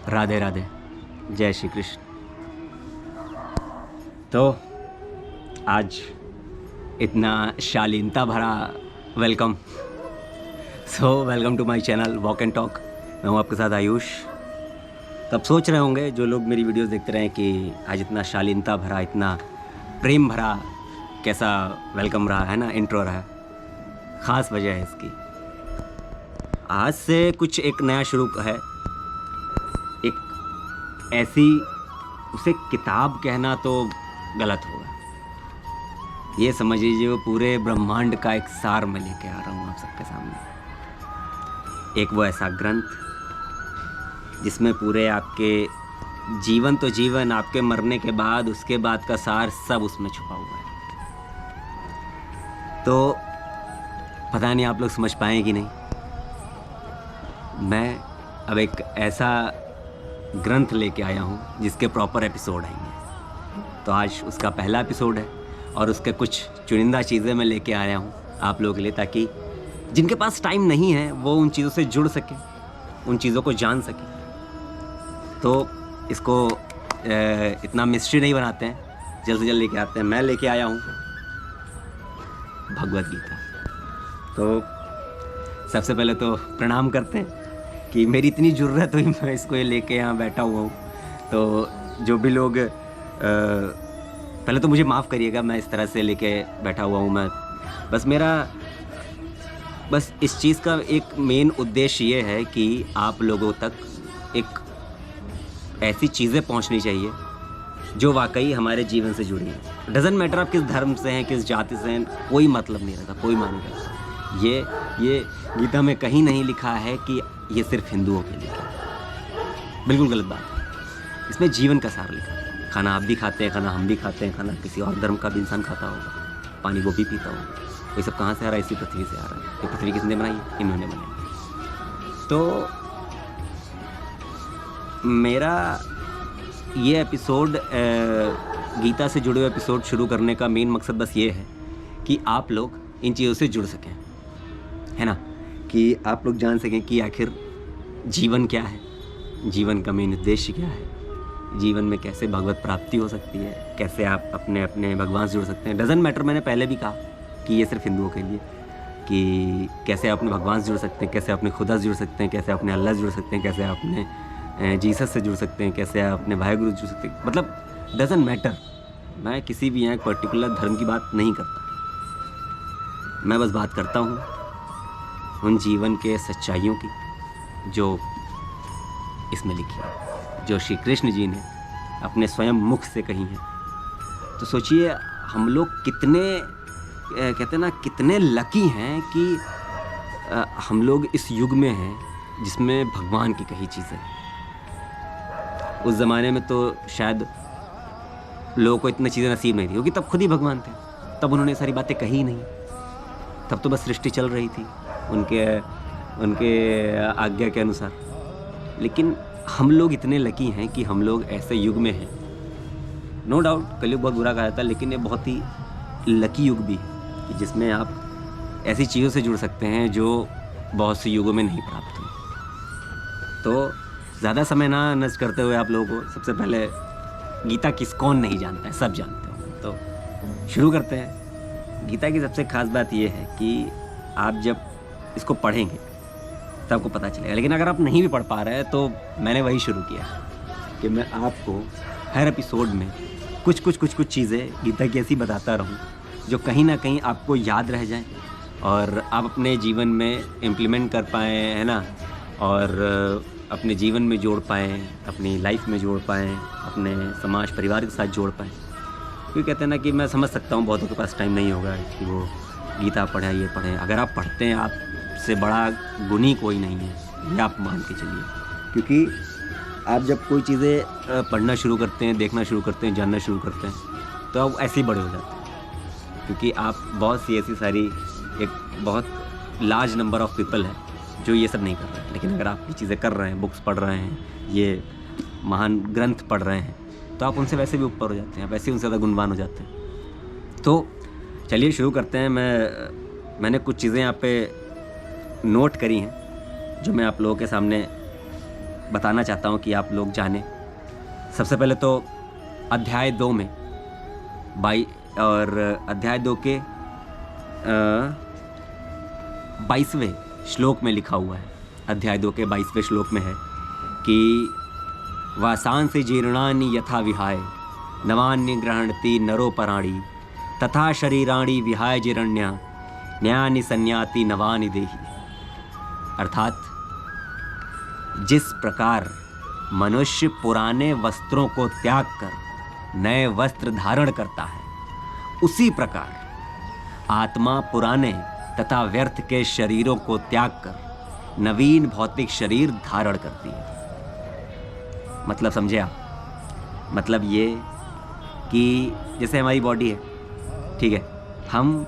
राधे राधे, जय श्री कृष्ण। तो आज इतना शालीनता भरा welcome. Welcome to my channel walk and talk. मैं हूँ आपके साथ आयुष। तब सोच रहे होंगे जो लोग मेरी वीडियोस देखते रहे कि आज इतना शालीनता भरा, इतना प्रेम भरा कैसा वेलकम रहा है ना, इंट्रो रहा। ख़ास वजह है इसकी। आज से कुछ एक नया शुरू है। एक ऐसी, उसे किताब कहना तो गलत होगा। ये समझ लीजिए वो पूरे ब्रह्मांड का एक सार मैं लेके आ रहा हूँ आप सबके सामने। एक वो ऐसा ग्रंथ जिसमें पूरे आपके जीवन तो जीवन, आपके मरने के बाद, उसके बाद का सार सब उसमें छुपा हुआ है। तो पता नहीं आप लोग समझ पाए कि नहीं। मैं अब एक ऐसा ग्रंथ लेके आया हूँ जिसके प्रॉपर एपिसोड आएंगे। तो आज उसका पहला एपिसोड है और उसके कुछ चुनिंदा चीज़ें मैं लेके आया हूँ आप लोगों के लिए, ताकि जिनके पास टाइम नहीं है वो उन चीज़ों से जुड़ सके, उन चीज़ों को जान सके। तो इसको इतना मिस्ट्री नहीं बनाते हैं, जल्द से जल्द लेके आते हैं। मैं लेके आया हूँ भगवद गीता। तो सबसे पहले तो प्रणाम करते हैं कि मेरी इतनी ज़रूरत हुई, मैं इसको ये लेके यहाँ बैठा हुआ हूँ। तो जो भी लोग पहले तो मुझे माफ़ करिएगा, मैं इस तरह से लेके बैठा हुआ हूँ। मैं बस इस चीज़ का एक मेन उद्देश्य ये है कि आप लोगों तक एक ऐसी चीज़ें पहुँचनी चाहिए जो वाकई हमारे जीवन से जुड़ी हैं। डज़न्ट मैटर आप किस धर्म से हैं, किस जाति से हैं, कोई मतलब नहीं रहता, कोई मायने नहीं रखता। ये गीता में कहीं नहीं लिखा है कि ये सिर्फ हिंदुओं के लिए है। बिल्कुल गलत बात है। इसमें जीवन का सार लिखा है। खाना आप भी खाते हैं, खाना हम भी खाते हैं, खाना किसी और धर्म का भी इंसान खाता होगा, पानी वो भी पीता होगा। ये सब कहाँ से आ रहा है? इसी पृथ्वी से आ रहा है। ये पृथ्वी किसने बनाई है? इन्होंने बनाई। तो मेरा ये एपिसोड, गीता से जुड़े हुए एपिसोड शुरू करने का मेन मकसद बस ये है कि आप लोग इन चीज़ों से जुड़ सकें, है ना, कि आप लोग जान सकें कि आखिर जीवन क्या है, जीवन का मेन उद्देश्य क्या है, जीवन में कैसे भगवत प्राप्ति हो सकती है, कैसे आप अपने अपने भगवान से जुड़ सकते हैं। डज़न्ट मैटर, मैंने पहले भी कहा कि ये सिर्फ हिंदुओं के लिए, कि कैसे आप अपने भगवान से जुड़ सकते हैं, कैसे अपने खुदा से जुड़ सकते हैं, कैसे अपने अल्लाह से जुड़ सकते हैं, कैसे अपने जीसस से जुड़ सकते हैं, कैसे आप अपने भाई गुरु से जुड़ सकते हैं। मतलब डज़न्ट मैटर, मैं किसी भी यहाँ एक पर्टिकुलर धर्म की बात नहीं करता। मैं बस बात करता हूँ उन जीवन के सच्चाइयों की जो इसमें लिखी है, जो श्री कृष्ण जी ने अपने स्वयं मुख से कही है। तो सोचिए हम लोग कितने कहते हैं ना, कितने लकी हैं कि हम लोग इस युग में हैं जिसमें भगवान की कही चीज़ें। उस ज़माने में तो शायद लोगों को इतनी चीज़ें नसीब नहीं थी, क्योंकि तब खुद ही भगवान थे, तब उन्होंने सारी बातें कही नहीं। तब तो बस सृष्टि चल रही थी उनके आज्ञा के अनुसार। लेकिन हम लोग इतने लकी हैं कि हम लोग ऐसे युग में हैं। नो डाउट कलयुग बहुत बुरा कहा जाता है, लेकिन ये बहुत ही लकी युग भी है कि जिसमें आप ऐसी चीज़ों से जुड़ सकते हैं जो बहुत से युगों में नहीं प्राप्त हुई। तो ज़्यादा समय ना नष्ट करते हुए आप लोगों को सबसे पहले गीता कौन नहीं जानता है, सब जानते हो। तो शुरू करते हैं। गीता की सबसे ख़ास बात यह है कि आप जब इसको पढ़ेंगे तब आपको पता चलेगा। लेकिन अगर आप नहीं भी पढ़ पा रहे हैं तो मैंने वही शुरू किया कि मैं आपको हर एपिसोड में कुछ चीज़ें गीता की ऐसी बताता रहूं जो कहीं ना कहीं आपको याद रह जाए और आप अपने जीवन में इम्प्लीमेंट कर पाएँ, है ना, और अपने जीवन में जोड़ पाएँ, अपनी लाइफ में जोड़ पाएँ, अपने समाज परिवार के साथ जोड़ पाएँ। क्योंकि कहते हैं ना कि मैं समझ सकता हूँ बहुतों के पास टाइम नहीं होगा कि वो गीता पढ़ें, ये पढ़ें। अगर आप पढ़ते हैं, आपसे बड़ा गुणी कोई नहीं है, ये आप मान के चलिए। क्योंकि आप जब कोई चीज़ें पढ़ना शुरू करते हैं, देखना शुरू करते हैं, जानना शुरू करते हैं, तो आप ऐसे ही बड़े हो जाते हैं। क्योंकि आप बहुत सी ऐसी सारी, एक बहुत लार्ज नंबर ऑफ पीपल है जो ये सब नहीं कर रहे हैं। लेकिन अगर आप ये चीज़ें कर रहे हैं, बुक्स पढ़ रहे हैं, ये महान ग्रंथ पढ़ रहे हैं, तो आप उनसे वैसे भी ऊपर हो जाते हैं, आप वैसे ही उनसे ज़्यादा गुणवान हो जाते हैं। तो चलिए शुरू करते हैं। मैंने कुछ चीज़ें यहाँ पे नोट करी हैं जो मैं आप लोगों के सामने बताना चाहता हूँ कि आप लोग जानें। सबसे पहले तो अध्याय 2 में अध्याय 2 के 22वें श्लोक में लिखा हुआ है, अध्याय 2 के 22वें श्लोक में है कि वासांसि जीर्णानि यथा विहाय नवान्य गृह्णति नरोपराणि तथा शरीराणि विहाय जीर्ण्य न्यानि संयाति नवानि देहि। अर्थात जिस प्रकार मनुष्य पुराने वस्त्रों को त्याग कर नए वस्त्र धारण करता है, उसी प्रकार आत्मा पुराने तथा व्यर्थ के शरीरों को त्याग कर नवीन भौतिक शरीर धारण करती है। मतलब समझे आप? मतलब ये कि जैसे हमारी बॉडी है, ठीक है, हम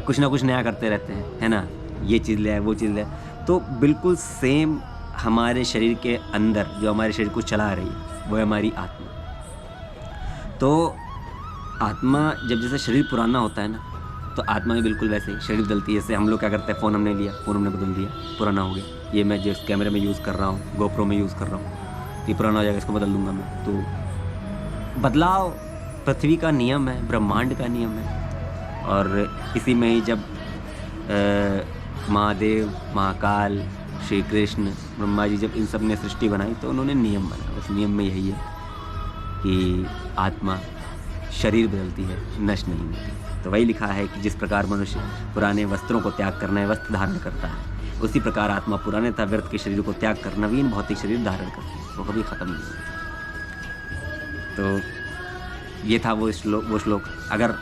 कुछ ना कुछ नया करते रहते हैं, है ना, ये चीज़ ले आए, वो चीज़ ले आए, तो बिल्कुल सेम हमारे शरीर के अंदर जो हमारे शरीर को चला रही है वो है हमारी आत्मा। तो आत्मा जब जैसे शरीर पुराना होता है ना, तो आत्मा में बिल्कुल वैसे ही शरीर बदलती है। जैसे हम लोग क्या करते हैं, फ़ोन हमने लिया, फ़ोन हमने बदल दिया, पुराना हो गया। ये मैं जिस कैमरे में यूज़ कर रहा हूँ, गोप्रो में यूज़ कर रहा हूँ, ये पुराना हो जाएगा, इसको बदल दूँगा मैं। तो बदलाव पृथ्वी का नियम है, ब्रह्मांड का नियम है। और इसी में ही जब महादेव, महाकाल, श्री कृष्ण, ब्रह्मा जी जब इन सब ने सृष्टि बनाई तो उन्होंने नियम बनाया। उस नियम में यही है कि आत्मा शरीर बदलती है, नष्ट नहीं होती। तो वही लिखा है कि जिस प्रकार मनुष्य पुराने वस्त्रों को त्याग कर नए वस्त्र धारण करता है, उसी प्रकार आत्मा पुराने तथा व्यर्थ के शरीर को त्याग कर नवीन भौतिक शरीर धारण करती है, वो कभी ख़त्म नहीं होती। तो ये था वो श्लोक। अगर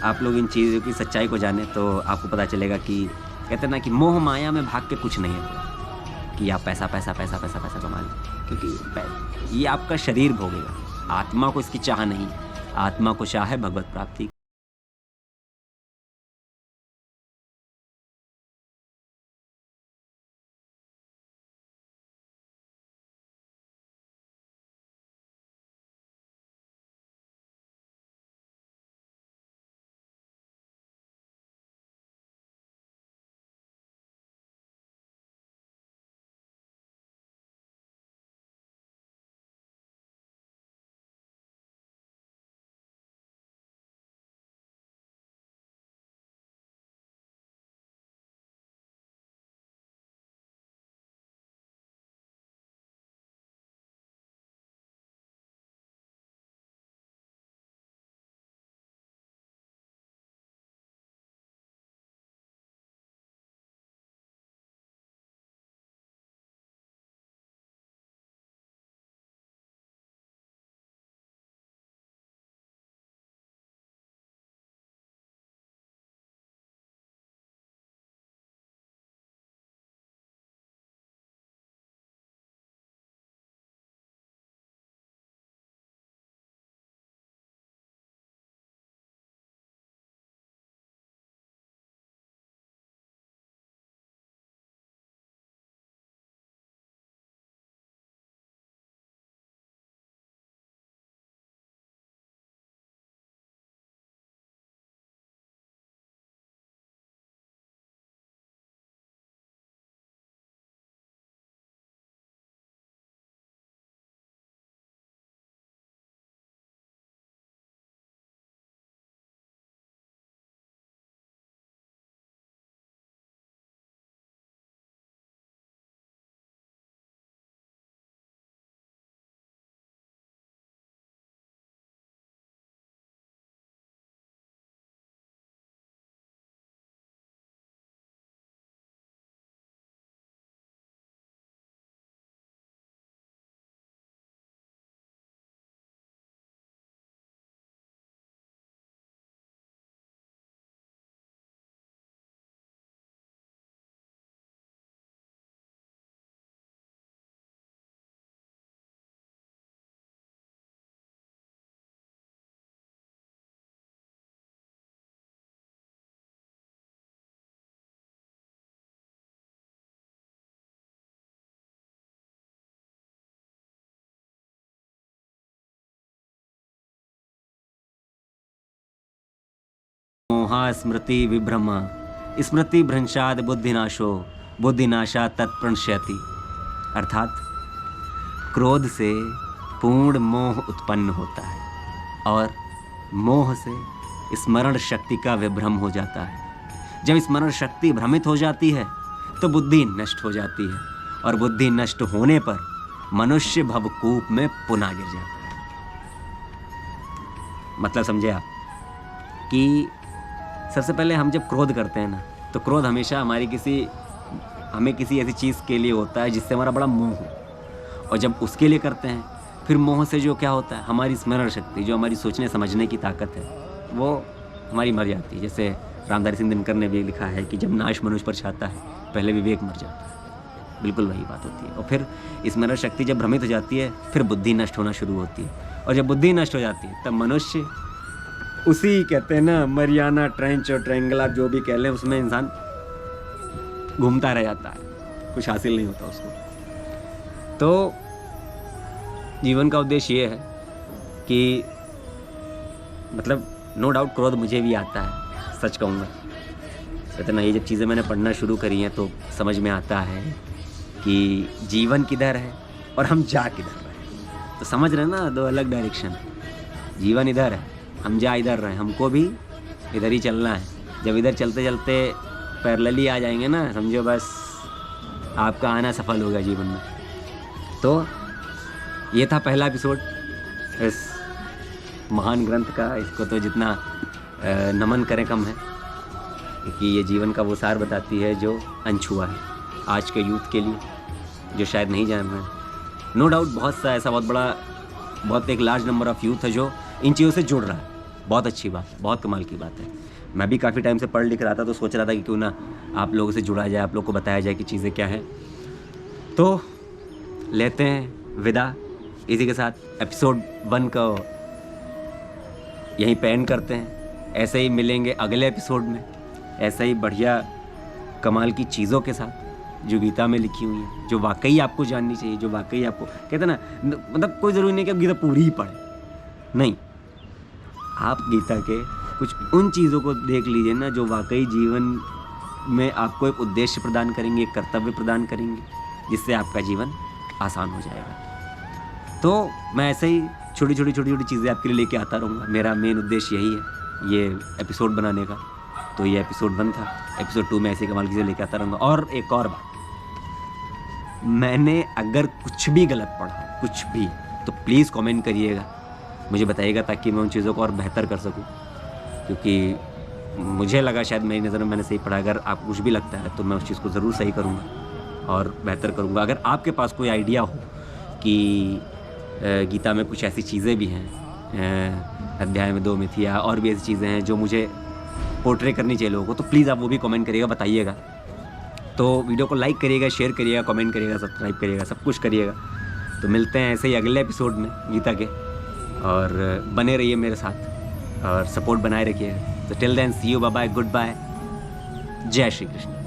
आप लोग इन चीज़ों की सच्चाई को जाने तो आपको पता चलेगा कि कहते हैं ना कि मोह माया में भाग के कुछ नहीं है कि आप पैसा पैसा पैसा पैसा पैसा कमा लें, क्योंकि ये आपका शरीर भोगेगा। आत्मा को इसकी चाह नहीं, आत्मा को चाह है भगवत प्राप्ति। मोहा स्मृति विभ्रम स्मृति भ्रंशाद बुद्धिनाशो बुद्धिनाशा तत्प्रणश्यति। अर्थात क्रोध से पूर्ण मोह उत्पन्न होता है और मोह से स्मरण शक्ति का विभ्रम हो जाता है। जब स्मरण शक्ति भ्रमित हो जाती है तो बुद्धि नष्ट हो जाती है और बुद्धि नष्ट होने पर मनुष्य भवकूप में पुनः गिर जाता है। मतलब समझे आप कि सबसे पहले हम जब क्रोध करते हैं ना, तो क्रोध हमेशा हमें किसी ऐसी चीज़ के लिए होता है जिससे हमारा बड़ा मोह हो, और जब उसके लिए करते हैं फिर मोह से जो क्या होता है, हमारी स्मरण शक्ति, जो हमारी सोचने समझने की ताकत है, वो हमारी मर जाती है। जैसे रामधारी सिंह दिनकर ने भी लिखा है कि जब नाश मनुष्य पर छाता है पहले विवेक मर जाता है। बिल्कुल वही बात होती है। और फिर स्मरण शक्ति जब भ्रमित हो जाती है फिर बुद्धि नष्ट होना शुरू होती है, और जब बुद्धि नष्ट हो जाती है तब मनुष्य उसी कहते हैं ना मरियाना ट्रेंच और ट्रायंगल, आप जो भी कह लें, उसमें इंसान घूमता रह जाता है, कुछ हासिल नहीं होता उसको। तो जीवन का उद्देश्य ये है कि मतलब नो डाउट क्रोध मुझे भी आता है, सच कहूँगा। कहते ना, ये जब चीज़ें मैंने पढ़ना शुरू करी हैं तो समझ में आता है कि जीवन किधर है और हम जा किधर रहे हैं। तो समझ रहे हैं ना, दो अलग डायरेक्शन। जीवन इधर है, हम जा इधर रहे हैं, हमको भी इधर ही चलना है। जब इधर चलते चलते पैरेलली आ जाएंगे ना, समझो बस आपका आना सफल होगा जीवन में। तो ये था पहला एपिसोड इस महान ग्रंथ का। इसको तो जितना नमन करें कम है, क्योंकि ये जीवन का वो सार बताती है जो अनछुआ है आज के यूथ के लिए, जो शायद नहीं जान रहे हैं। नो डाउट बहुत एक लार्ज नंबर ऑफ यूथ है जो इन चीज़ों से जुड़ रहा है। बहुत अच्छी बात है, बहुत कमाल की बात है। मैं भी काफ़ी टाइम से पढ़ लिख रहा था, तो सोच रहा था कि क्यों ना आप लोगों से जुड़ा जाए, आप लोग को बताया जाए कि चीज़ें क्या हैं। तो लेते हैं विदा इसी के साथ। एपिसोड 1 को यहीं पे एंड करते हैं। ऐसे ही मिलेंगे अगले एपिसोड में, ऐसे ही बढ़िया कमाल की चीज़ों के साथ जो गीता में लिखी हुई हैं, जो वाकई आपको जाननी चाहिए, जो वाकई आपको कहते हैं ना, मतलब कोई ज़रूरी नहीं कि आप गीता पूरी ही पढ़ें, नहीं, आप गीता के कुछ उन चीज़ों को देख लीजिए ना जो वाकई जीवन में आपको एक उद्देश्य प्रदान करेंगे, एक कर्तव्य प्रदान करेंगे, जिससे आपका जीवन आसान हो जाएगा। तो मैं ऐसे ही छोटी छोटी चीज़ें आपके लिए लेके आता रहूँगा। मेरा मेन उद्देश्य यही है, ये एपिसोड बनाने का। तो ये एपिसोड 1 था। एपिसोड 2 में ऐसी कमाल की चीज़ें लेके आता रहूँगा। और एक और बात, मैंने अगर कुछ भी गलत पढ़ा, कुछ भी, तो प्लीज़ कमेंट करिएगा, मुझे बताइएगा, ताकि मैं उन चीज़ों को और बेहतर कर सकूं। क्योंकि मुझे लगा शायद मेरी नज़र में मैंने सही पढ़ा। अगर आपको कुछ भी लगता है तो मैं उस चीज़ को ज़रूर सही करूँगा और बेहतर करूँगा। अगर आपके पास कोई आइडिया हो कि गीता में कुछ ऐसी चीज़ें भी हैं, अध्याय में 2 में थी, या और भी ऐसी चीज़ें हैं जो मुझे पोर्ट्रे करनी चाहिए लोगों को, तो प्लीज़ आप वो भी कमेंट करिएगा, बताइएगा। तो वीडियो को लाइक करिएगा, शेयर करिएगा, कमेंट करिएगा, सब्सक्राइब करिएगा, सब कुछ करिएगा। तो मिलते हैं ऐसे ही अगले एपिसोड में गीता के, और बने रहिए मेरे साथ और सपोर्ट बनाए रखिएगा। तो till then, see you, bye bye, good bye, जय श्री कृष्ण।